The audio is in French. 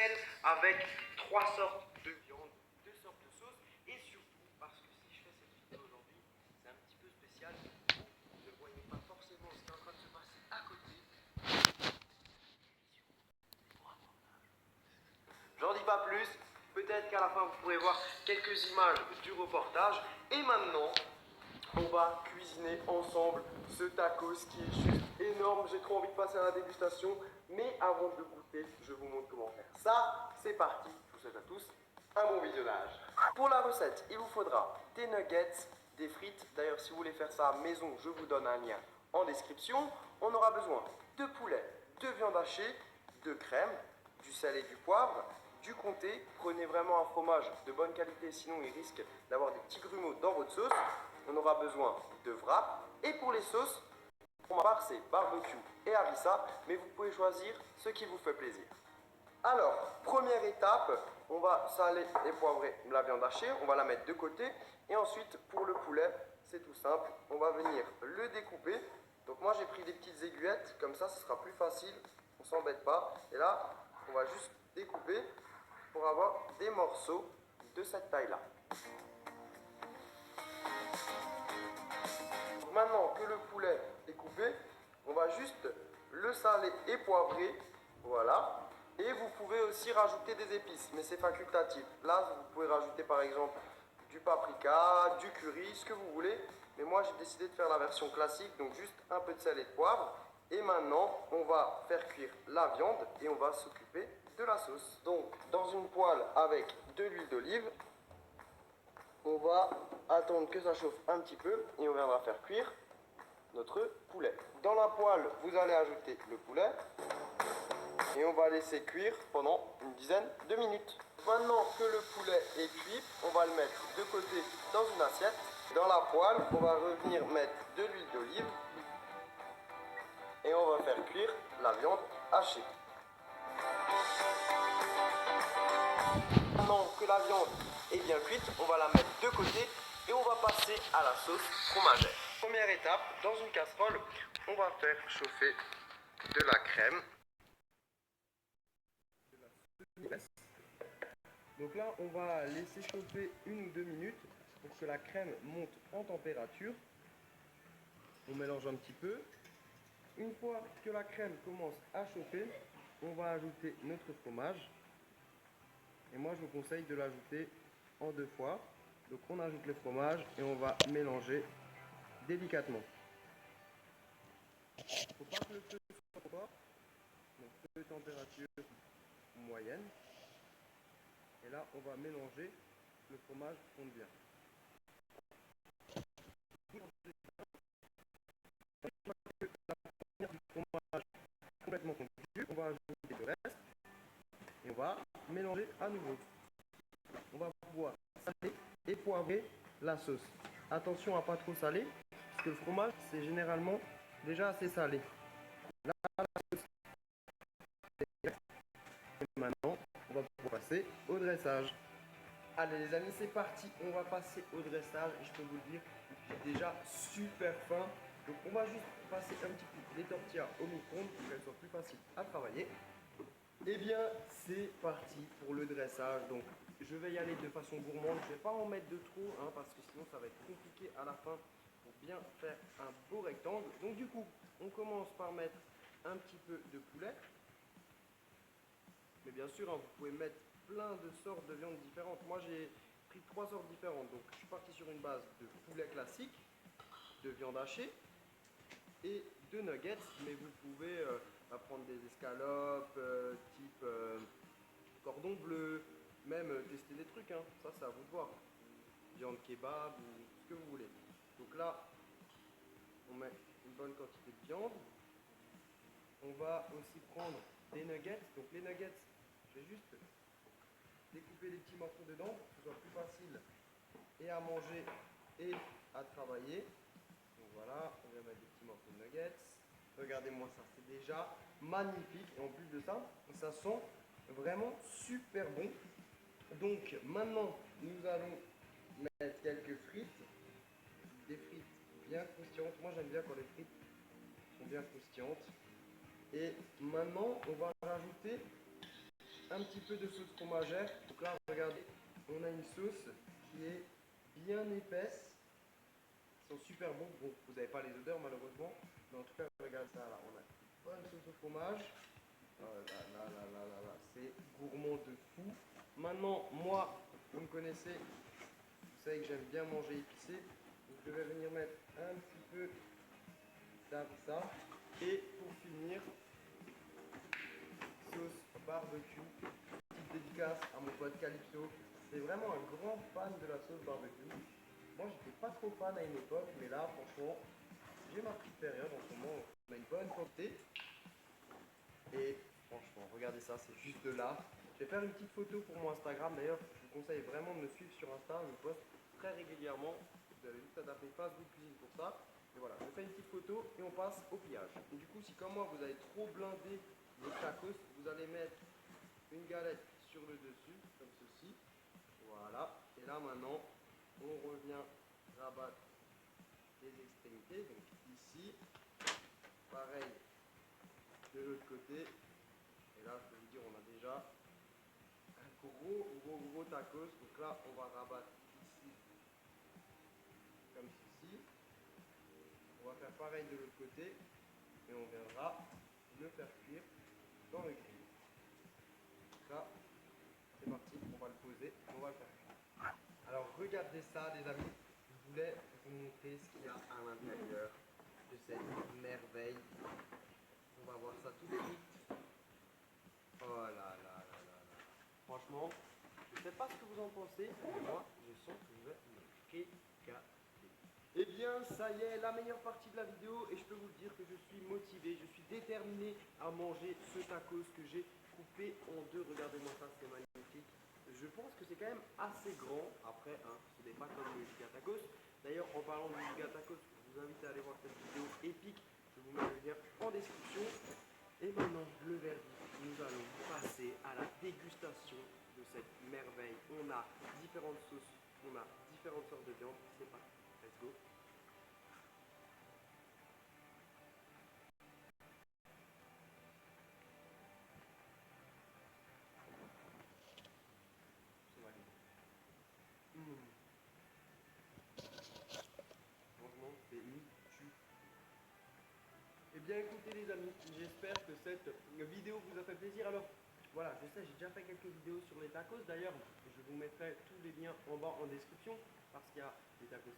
sel avec 3 sortes de viande, 2 sortes de sauces et surtout parce que si je fais cette vidéo aujourd'hui, c'est un petit peu spécial. Vous ne voyez pas forcément ce qui est en train de se passer à côté. J'en dis pas plus, peut-être qu'à la fin vous pourrez voir quelques images du reportage. Et maintenant, on va cuisiner ensemble ce tacos qui est juste énorme. J'ai trop envie de passer à la dégustation. Mais avant de goûter, je vous montre comment faire ça. C'est parti, je vous souhaite à tous un bon visionnage. Pour la recette, il vous faudra des nuggets, des frites. D'ailleurs, si vous voulez faire ça à la maison, je vous donne un lien en description. On aura besoin de poulet, de viande hachée, de crème, du sel et du poivre, du comté. Prenez vraiment un fromage de bonne qualité, sinon il risque d'avoir des petits grumeaux dans votre sauce. On aura besoin de wrap. Et pour les sauces, pour ma part, c'est barbecue et harissa, mais vous pouvez choisir ce qui vous fait plaisir. Alors, première étape, on va saler et poivrer la viande hachée, on va la mettre de côté. Et ensuite, pour le poulet, c'est tout simple, on va venir le découper. Donc moi, j'ai pris des petites aiguillettes, comme ça, ce sera plus facile, on ne s'embête pas. Et là, on va juste découper pour avoir des morceaux de cette taille-là. Maintenant que le poulet est coupé, on va juste le saler et poivrer. Voilà. Et vous pouvez aussi rajouter des épices, mais c'est facultatif. Là, vous pouvez rajouter par exemple du paprika, du curry, ce que vous voulez. Mais moi, j'ai décidé de faire la version classique, donc juste un peu de sel et de poivre. Et maintenant, on va faire cuire la viande et on va s'occuper de la sauce. Donc, dans une poêle avec de l'huile d'olive, on va attendre que ça chauffe un petit peu et on viendra faire cuire notre poulet. Dans la poêle, vous allez ajouter le poulet et on va laisser cuire pendant une dizaine de minutes. Maintenant que le poulet est cuit, on va le mettre de côté dans une assiette. Dans la poêle, on va revenir mettre de l'huile d'olive et on va faire cuire la viande hachée. Maintenant que la viande est bien cuite, on va la mettre de côté et on va passer à la sauce fromagère. Première étape, dans une casserole, on va faire chauffer de la crème. Donc là, on va laisser chauffer 1 ou 2 minutes pour que la crème monte en température. On mélange un petit peu. Une fois que la crème commence à chauffer, on va ajouter notre fromage. Et moi, je vous conseille de l'ajouter en 2 fois. Donc on ajoute le fromage et on va mélanger délicatement. Il ne faut pas que le feu soit trop fort. Donc feu de température moyenne. Et là, on va mélanger, le fromage fonde bien. Le fromage complètement fondu, on va ajouter le reste et on va mélanger à nouveau. On va pouvoir saler et poivrer la sauce. Attention à ne pas trop saler, parce que le fromage, c'est généralement déjà assez salé. Là, la sauce est prête. Et maintenant, on va pouvoir passer au dressage. Allez les amis, c'est parti, on va passer au dressage et je peux vous le dire, j'ai déjà super faim. Donc on va juste passer un petit peu les tortillas au micro-ondes pour qu'elles soient plus faciles à travailler. Et bien c'est parti pour le dressage. Donc je vais y aller de façon gourmande, je ne vais pas en mettre de trop hein, parce que sinon ça va être compliqué à la fin pour bien faire un beau rectangle. Donc du coup, on commence par mettre un petit peu de poulet. Mais bien sûr, hein, vous pouvez mettre plein de sortes de viandes différentes. Moi, j'ai pris 3 sortes différentes. Donc, je suis parti sur une base de poulet classique, de viande hachée et de nuggets. Mais vous pouvez prendre des escalopes, type cordon bleu, même tester des trucs. Hein. Ça, c'est à vous de voir. Viande kebab ou ce que vous voulez. Donc là, on met une bonne quantité de viande. On va aussi prendre des nuggets. Donc les nuggets, je vais juste découper les petits morceaux dedans pour que ce soit plus facile et à manger et à travailler. Donc voilà, on vient mettre des petits morceaux de nuggets. Regardez-moi ça, c'est déjà magnifique. Et en plus de ça, ça sent vraiment super bon. Donc maintenant, nous allons mettre quelques frites. Des frites bien croustillantes. Moi j'aime bien quand les frites sont bien croustillantes. Et maintenant, on va rajouter un petit peu de sauce fromagère. Donc là, regardez, on a une sauce qui est bien épaisse. Ils sont super bons. Bon, vous n'avez pas les odeurs malheureusement. Mais en tout cas, regarde ça là. On a une bonne sauce au fromage. Oh là, c'est gourmand de fou. Maintenant, moi, vous me connaissez, vous savez que j'aime bien manger épicé. Donc je vais venir mettre un petit peu ça. Et pour finir, sauce barbecue. Petite dédicace à mon pote Calypso. C'est vraiment un grand fan de la sauce barbecue. Moi, j'étais pas trop fan à une époque, mais là, franchement, j'ai ma petite période en ce moment. On a une bonne quantité. Et franchement, regardez ça, c'est juste de l'art. Je vais faire une petite photo pour mon Instagram. D'ailleurs, je vous conseille vraiment de me suivre sur Insta. Je poste très régulièrement. Vous avez juste à taper Facebook Cuisine pour ça. Et voilà, je fais une petite photo et on passe au pliage. Et du coup, si comme moi, vous avez trop blindé les tacos, vous allez mettre une galette sur le dessus, comme ceci. Voilà. Et là, maintenant, on revient rabattre les extrémités. Donc ici, pareil de l'autre côté. Et là, je peux vous dire, on a déjà un gros tacos. Donc là, on va rabattre ici, comme ceci. On va faire pareil de l'autre côté. Et on viendra le faire cuire dans le grill. Donc là, c'est parti, on va le poser, on va le faire cuire. Alors, regardez ça, les amis. Je voulais vous montrer ce qu'il y a à l'intérieur de cette merveille. On va voir ça tout de suite. Oh là. Franchement, je ne sais pas ce que vous en pensez, mais moi, je sens que je vais me régaler. Eh bien, ça y est, la meilleure partie de la vidéo, et je peux vous dire que je suis motivé, je suis déterminé à manger ce tacos que j'ai coupé en deux. Regardez-moi ça, c'est magnifique. Je pense que c'est quand même assez grand. Après, ce n'est pas comme le giga tacos. D'ailleurs, en parlant du giga tacos, je vous invite à aller voir cette vidéo épique. Je vous mets le lien en description. Et maintenant, le verdict, nous allons passer à la dégustation de cette merveille. On a différentes sauces, on a différentes sortes de viande. C'est parti, let's go. C'est magnifique. Franchement, c'est mi-tu. Eh bien écoutez les amis, j'espère que cette vidéo vous a fait plaisir. Alors voilà, je sais, j'ai déjà fait quelques vidéos sur les tacos. D'ailleurs, je vous mettrai tous les liens en bas en description parce qu'il y a des tacos